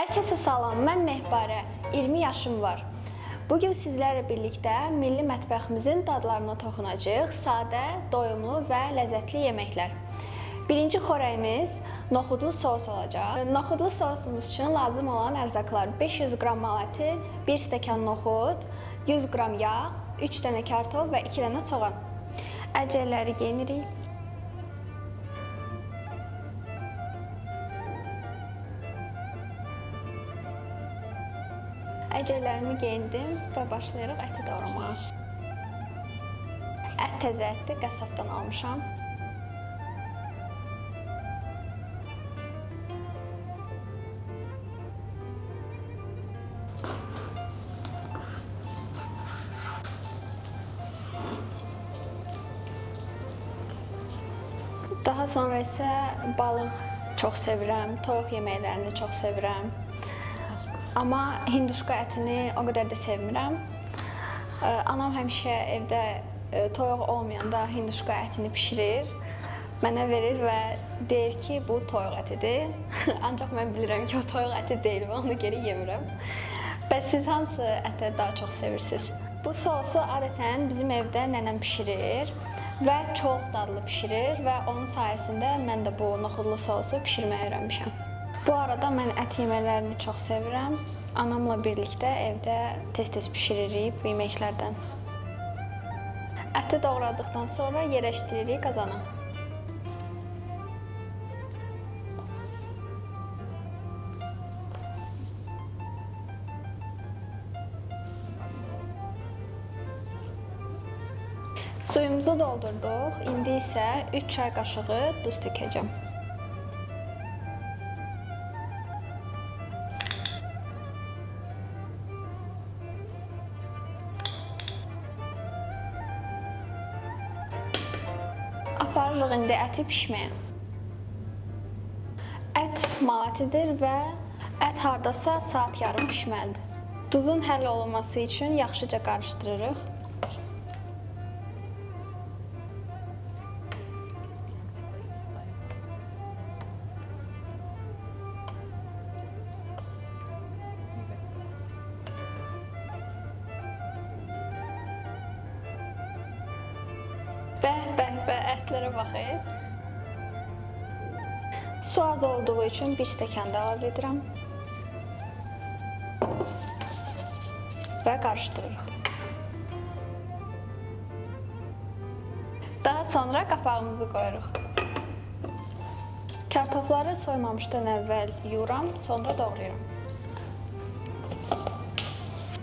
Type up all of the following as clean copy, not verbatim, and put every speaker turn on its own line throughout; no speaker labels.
Hər kəsə salam, mən Mehbarə, 20 yaşım var. Bugün sizlərlə birlikdə milli mətbəximizin dadlarına toxunacağıq, sadə, doyumlu və ləzzətli yeməklər. Birinci xörəyimiz noxudlu sos olacaq. Noxudlu sosumuz üçün lazım olan ərzaqlar 500 qram mal əti, 1 stəkan noxud, 100 qram yağ, 3 dənə kartof və 2 dənə soğan. Əcəlləri geyinirik. Əcəklərimi geyindim və başlayırıq əti doğramağa. Ət təzə ətdir, qəssabdan almışam. Daha sonra isə balıq çox sevirəm, toyuq yeməklərini çox sevirəm. Amma hinduşka ətini o qədər də sevmirəm. Anam həmişə evdə toyuq olmayanda hinduşka ətini pişirir, mənə verir və deyir ki, bu toyuq ətidir. Ancaq mən bilirəm ki, o toyuq əti deyil və onu geri yemirəm. Bəs siz hansı ətləri daha çox sevirsiniz? Bu sosu adətən bizim evdə nənəm pişirir və çox dadlı pişirir və onun sayəsində mən də bu noxudlu sosu pişirməyi öyrənmişəm. Bu arada mən ət yeməklərini çox sevirəm. Anamla birlikdə evdə tez-tez pişiririk bu yeməklərdən. Əti doğradıqdan sonra yerləşdiririk qazana. Suyumuzu doldurduq. İndi isə 3 çay qaşığı duz tökəcəm. Aparırıq indi əti pişməyə. Ət mal ətidir və ət hardasa saat yarım pişməlidir. Duzun həll olunması üçün yaxşıca qarışdırırıq. Bəh, ətlərə baxın. Su az olduğu üçün 1 stəkan da əlavə edirəm və qarışdırırıq. Daha sonra qapağımızı qoyuruq. Kartofları soymamışdan əvvəl yuyuram, sonra doğrayıram.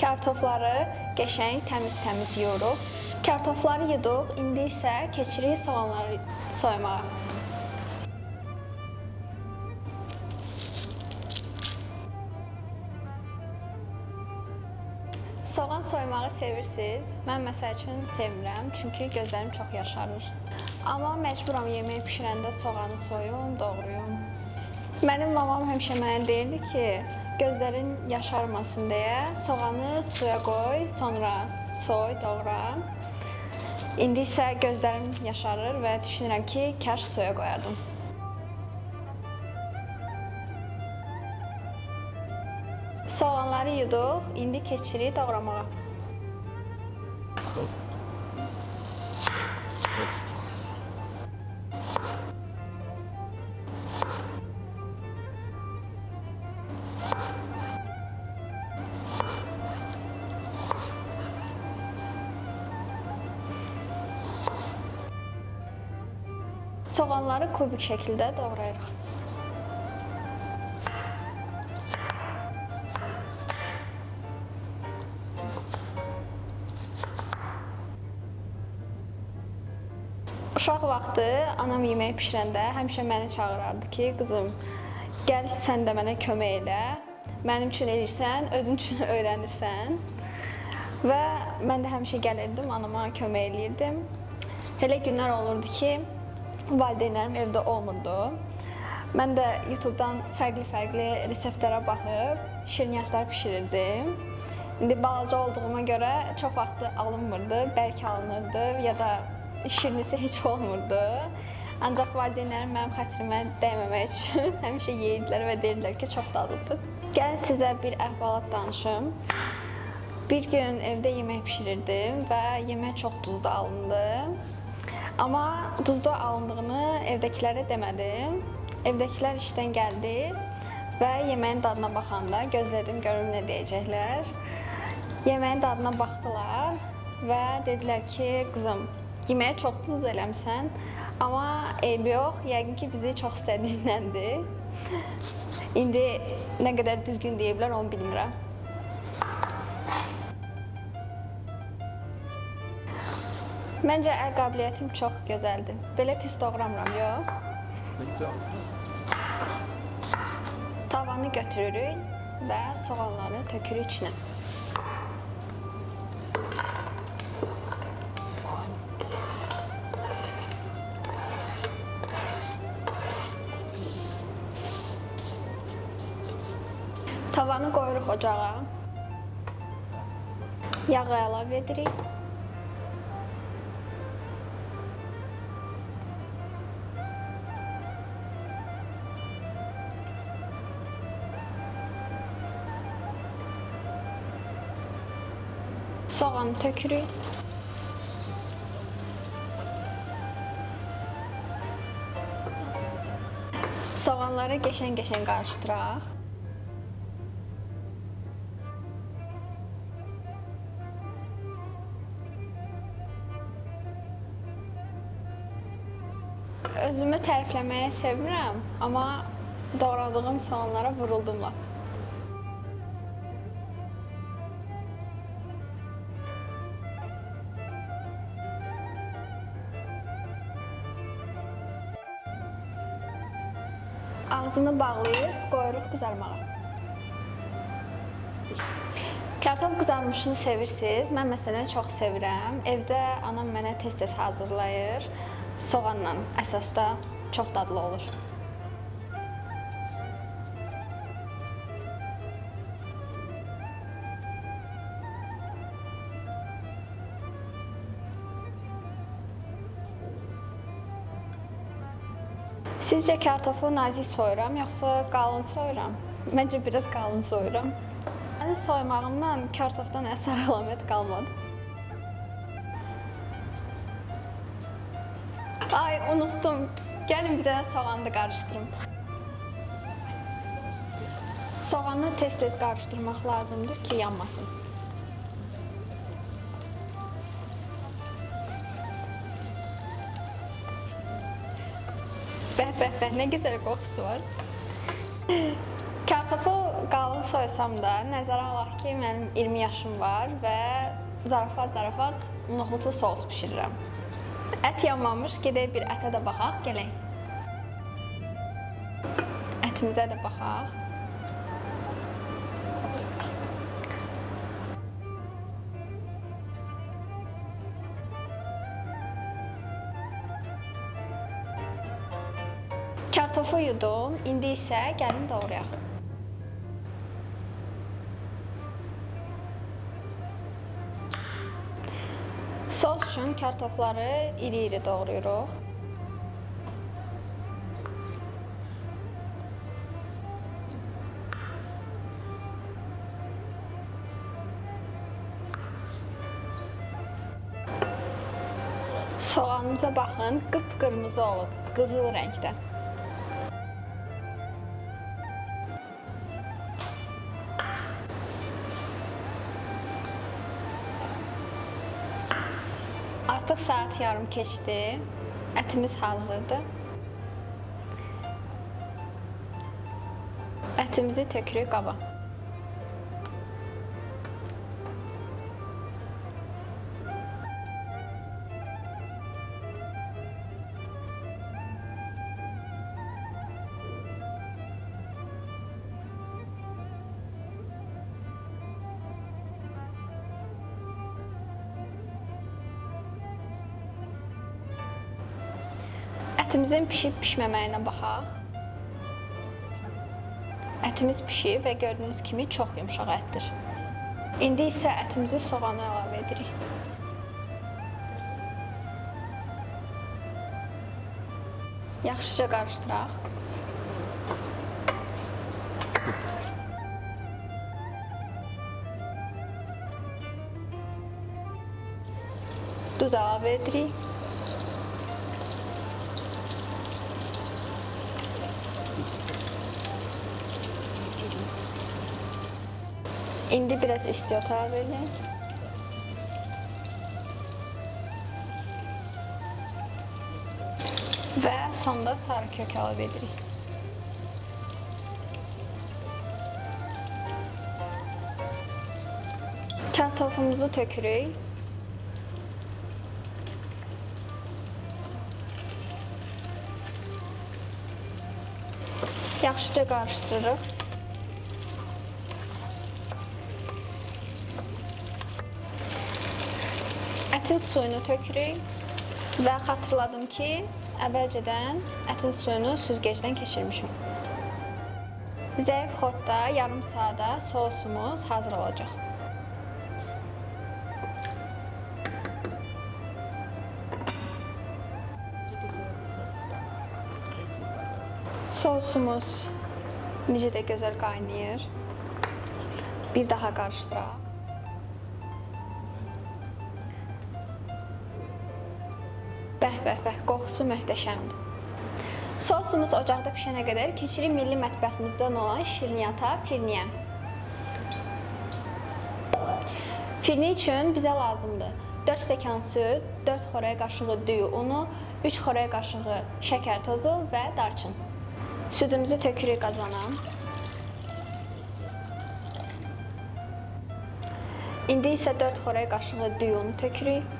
Kartofları qəşəng təmiz yuyuruq. Kartofları yuduq, indi isə keçirik soğanları soymağa. Soğan soymağı sevirsiniz. Mən məsəl üçün sevmirəm, çünki gözlərim çox yaşarır. Amma məcburam yemək pişirəndə soğanı soyun, doğrayın. Mənim mamam həmişə mənə deyirdi ki, gözlərin yaşarmasın deyə soğanı suya qoy, sonra soy, doğra. İndi isə gözlərim yaşarır və düşünürəm ki, kaş suya qoyardım. Soğanları yuduq, indi keçirik doğramağa. Soğanları kubik şəkildə doğrayırıq. Uşaq vaxtı anam yemək pişirəndə həmişə məni çağırardı ki, qızım, gəl sən də mənə kömək elə, mənim üçün eləyirsən, özün üçün öyrənirsən. Və mən də həmişə gəlirdim, anama kömək eləyirdim. Elə günlər olurdu ki, valideynlərim evdə olmurdu. Mən də YouTube'dan fərqli reseptlərə baxıb şirniyyatlar pişirirdim. İndi balaca olduğuma görə çox vaxtı alınmırdı, bəlkə alınırdı ya da şirnisi heç olmurdu. Ancaq valideynlərim mənim xətrimə dəyməmək üçün həmişə yeyirdilər və dedilər ki, çox dadlıdır. Gəl sizə bir əhvalat danışım. Bir gün evdə yemək bişirirdim və yemək çox duzlu alındı. Amma duzlu alındığını evdəkilərə demədim. Evdəkilər işdən gəldi və yeməyin dadına baxanda gözlədim görüm nə deyəcəklər. Yeməyin dadına baxdılar və dedilər ki, qızım, yeməyi çox duz eləmsən, amma eybi yox, yəqin ki, bizi çox istədiyindəndir. İndi nə qədər düzgün deyiblər, onu bilmirəm. Məncə əl qabiliyyətim çox gözəldir. Belə pis doğramıram, yox. Tavanı götürürük və soğanları tökürük içinə. Tavanı qoyuruq ocağa. Yağı əlavə edirik. Soğanı tökürük. Soğanları qəşəng-qəşəng qarışdıraq. Özümü tərifləməyi sevmirəm, amma doğradığım soğanlara vuruldum lap. Ağzını bağlayıb qoyuruq qızarmağa. Kartof qızarmışını sevirsiniz. Mən məsələn çox sevirəm. Evdə anam mənə tez-tez hazırlayır. Soğanla əsasda çox dadlı olur. Sizcə kartofu nazik soyuram, yoxsa qalın soyuram? Məncə biraz qalın soyuram. Mənim soymağımdan kartofdan əsər əlamət qalmadı. Ay, unutdum. Gəlin bir dənə soğanı da qarışdırım. Soğanı tez-tez qarışdırmaq lazımdır ki, yanmasın. Bəh, nə gözəl qoxusu var. Kartofu qalın soysam da, nəzərə alaq ki, mənim 20 yaşım var və zarafat noxudlu sos bişirirəm. Ət yanmamış, gedək bir ətə də baxaq, gələk. Ətimizə də baxaq. Kartofu yudum, indi isə gəlin doğrayaq. Sos üçün kartofları iri-iri doğrayırıq. Soğanımıza baxın, qıpqırmızı olub, qızıl rəngdə. Artıq saat yarım keçdi. Ətimiz hazırdır. Ətimizi tökürük qaba. Ətimizin pişib-pişməməyinə baxaq. Ətimiz pişib və gördüyünüz kimi çox yumşaq ətdir. İndi isə ətimizi soğana əlavə edirik. Yaxşıca qarışdıraq. Duz əlavə edirik. İndi biraz isti otağa verin. Və sonda sarı kök əlavə edirik. Kartofumuzu tökürük. Yaxşıca qarışdırırıq. Ətin suyunu tökürük və xatırladım ki, əvvəlcədən ətin suyunu süzgəcdən keçirmişim. Zəif xodda yarım saata sosumuz hazır olacaq. Sosumuz necə də gözəl qaynayır. Bir daha qarışdıraq. Bəh, qoxusu möhtəşəmdir. Sosumuz ocaqda pişənə qədər keçirik milli mətbəximizdən olan şirniyyata, firniyə. Firni üçün bizə lazımdır 4 stəkan süd, 4 xörək qaşığı düyü unu, 3 xörək qaşığı şəkər tozu və darçın. Südümüzü tökürük qazana. İndi isə 4 xörək qaşığı düyü unu tökürük.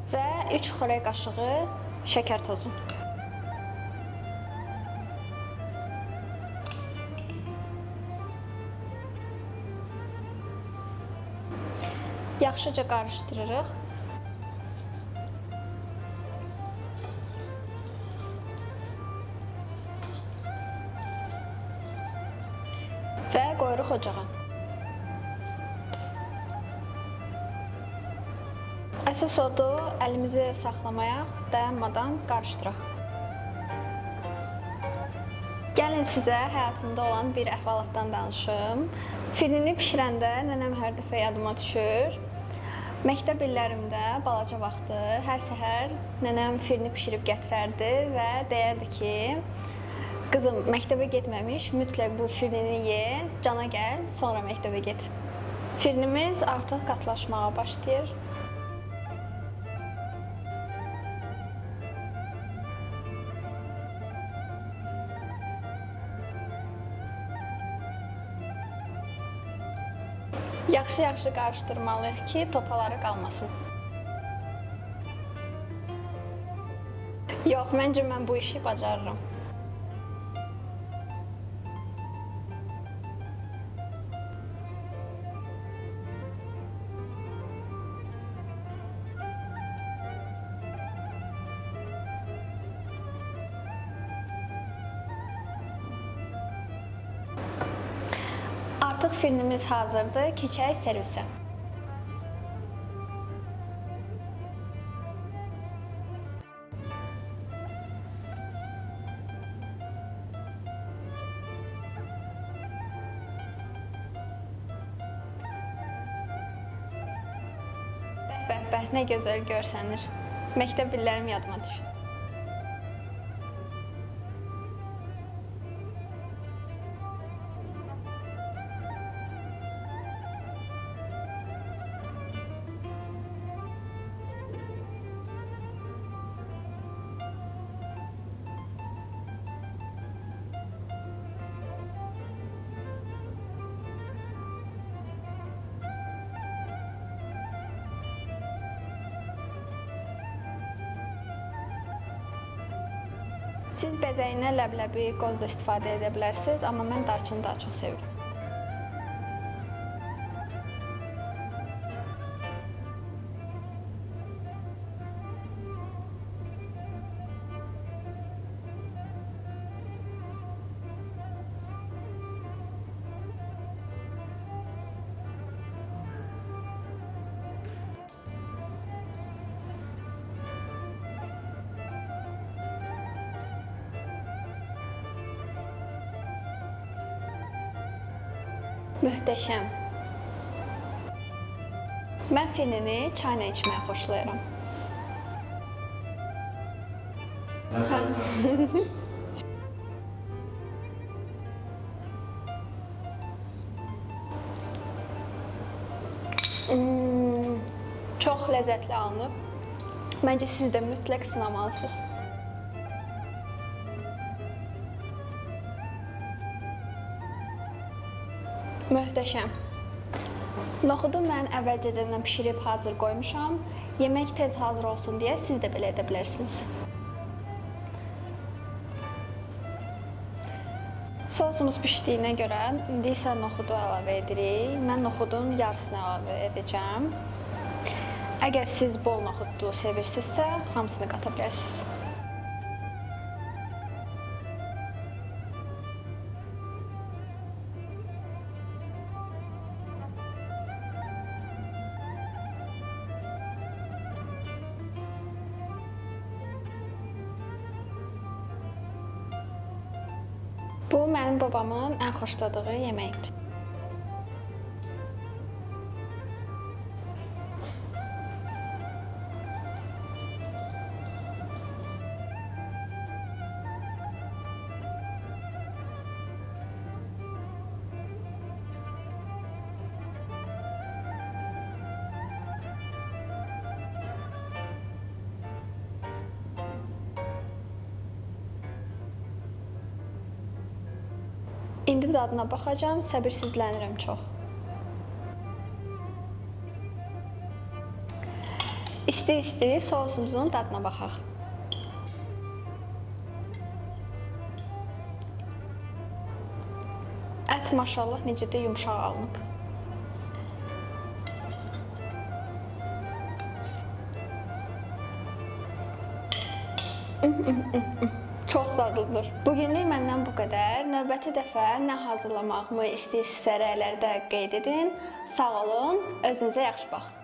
Və 3 xörək qaşığı şəkər tozu. Yaxşıca qarışdırırıq. Və qoyuruq ocağa. Əsas odur, əlimizi saxlamayaq, dayanmadan qarışdıraq. Gəlin sizə həyatımda olan bir əhvalatdan danışım. Firnini bişirəndə nənəm hər dəfə yadıma düşür. Məktəb illərimdə balaca vaxtı hər səhər nənəm firni bişirib gətirərdi və deyərdi ki, qızım məktəbə getməmiş, mütləq bu firnini ye, cana gəl, sonra məktəbə get. Firnimiz artıq qatlaşmağa başlayır. Yaxşı-yaxşı qarışdırmalıyıq ki, topaları qalmasın. Yox, məncə mən bu işi bacarıram. Artıq firnimiz hazırdır, keçək servisə. Bəh, nə gözəl görsənir. Məktəb illərim yadıma düşdü. Siz bəzəyinə ləbləbi, qoz da istifadə edə bilərsiniz, amma mən darçını daha çox sevirəm. Möhtəşəm. Mən firnini çayla içməyi xoşlayıram. Çox ləzzətli alınıb. Məncə siz də mütləq sınamalısınız. Möhtəşəm. Noxudu mən əvvəlcədən bişirib hazır qoymuşam. Yemək tez hazır olsun deyə siz də belə edə bilərsiniz. Sosumuz bişdiyinə görə indi isə noxudu əlavə edirik. Mən noxudun yarısını əlavə edəcəm. Əgər siz bol noxudlu sevirsinizsə, hamısını qata bilərsiniz. Bu mənim babamın ən xoşladığı yeməkdir. İndi dadına baxacağam, səbirsizlənirəm çox. İsti-isti sosumuzun dadına baxaq. Ət maşallah necə də yumşaq alınıb. Çox dadlıdır. Bugünlük məndən bu qədər. Növbəti dəfə nə hazırlamağımı istəyirsinizsə rəylərdə qeyd edin. Sağ olun, özünüzə yaxşı baxın.